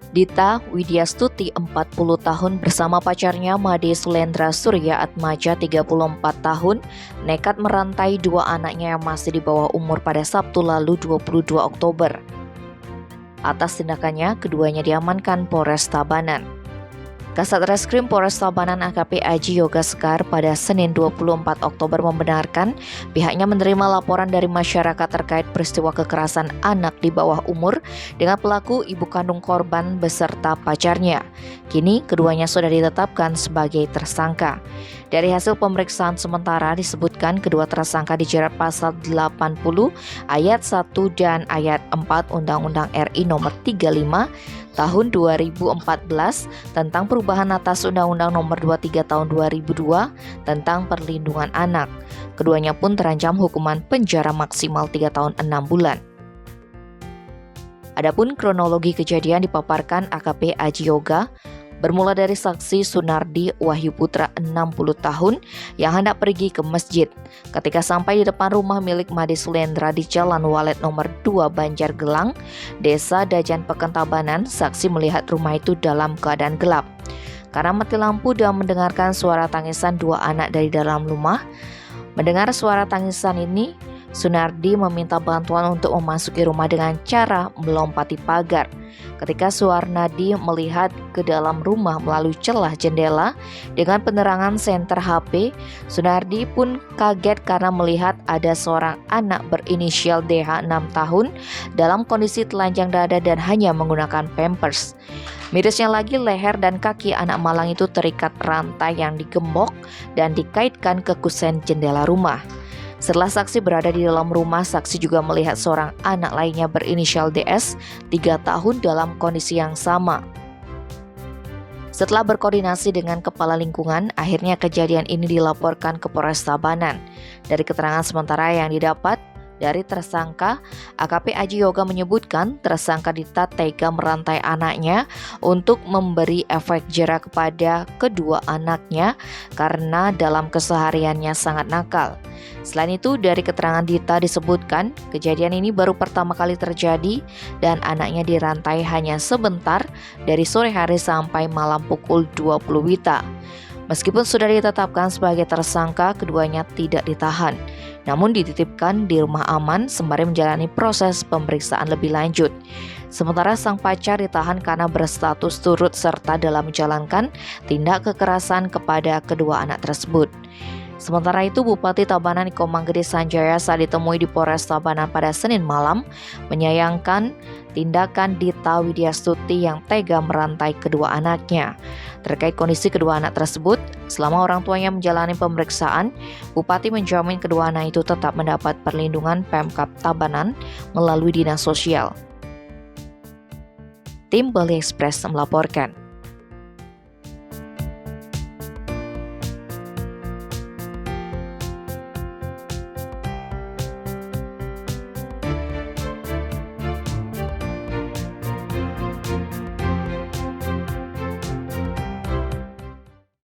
Dita Widyastuti 40 tahun bersama pacarnya Made Sulendra Surya Atmaja 34 tahun nekat merantai dua anaknya yang masih di bawah umur pada Sabtu lalu 22 Oktober. Atas tindakannya, keduanya diamankan Polres Tabanan. Kasat Reskrim Polres Tabanan AKP Aji Yoga Sekar pada Senin 24 Oktober membenarkan pihaknya menerima laporan dari masyarakat terkait peristiwa kekerasan anak di bawah umur dengan pelaku ibu kandung korban beserta pacarnya. Kini keduanya sudah ditetapkan sebagai tersangka. Dari hasil pemeriksaan sementara disebutkan kedua tersangka dijerat pasal 80 ayat 1 dan ayat 4 Undang-Undang RI nomor 35 tahun 2014 tentang perubahan atas Undang-Undang nomor 23 tahun 2002 tentang perlindungan anak. Keduanya pun terancam hukuman penjara maksimal 3 tahun 6 bulan. Adapun kronologi kejadian dipaparkan AKP Aji Yoga, bermula dari saksi Sunardi Wahyu Putra 60 tahun yang hendak pergi ke masjid. Ketika sampai di depan rumah milik Made Sulendra di Jalan Walet nomor 2 Banjargelang, Desa Dajan Peken Tabanan, saksi melihat rumah itu dalam keadaan gelap. Karena mati lampu dan mendengarkan suara tangisan dua anak dari dalam rumah, mendengar suara tangisan ini, Sunardi meminta bantuan untuk memasuki rumah dengan cara melompati pagar. Ketika Suwarnadi melihat ke dalam rumah melalui celah jendela dengan penerangan senter HP, Sunardi pun kaget karena melihat ada seorang anak berinisial DH 6 tahun dalam kondisi telanjang dada dan hanya menggunakan pampers. Mirisnya lagi, leher dan kaki anak malang itu terikat rantai yang digembok dan dikaitkan ke kusen jendela rumah. Setelah saksi berada di dalam rumah, saksi juga melihat seorang anak lainnya berinisial DS 3 tahun dalam kondisi yang sama. Setelah berkoordinasi dengan kepala lingkungan, akhirnya kejadian ini dilaporkan ke Polres Tabanan. Dari keterangan sementara yang didapat dari tersangka, AKP Aji Yoga menyebutkan tersangka Dita tega merantai anaknya untuk memberi efek jera kepada kedua anaknya karena dalam kesehariannya sangat nakal. Selain itu, dari keterangan Dita disebutkan kejadian ini baru pertama kali terjadi dan anaknya dirantai hanya sebentar dari sore hari sampai malam pukul 20 WITA. Meskipun sudah ditetapkan sebagai tersangka, keduanya tidak ditahan, namun dititipkan di rumah aman sembari menjalani proses pemeriksaan lebih lanjut. Sementara sang pacar ditahan karena berstatus turut serta dalam menjalankan tindak kekerasan kepada kedua anak tersebut. Sementara itu, Bupati Tabanan Iko Manggede Sanjaya saat ditemui di Polres Tabanan pada Senin malam menyayangkan tindakan Dita Widyastuti yang tega merantai kedua anaknya. Terkait kondisi kedua anak tersebut, selama orang tuanya menjalani pemeriksaan, Bupati menjamin kedua anak itu tetap mendapat perlindungan Pemkab Tabanan melalui Dinas Sosial. Tim Bali Express melaporkan.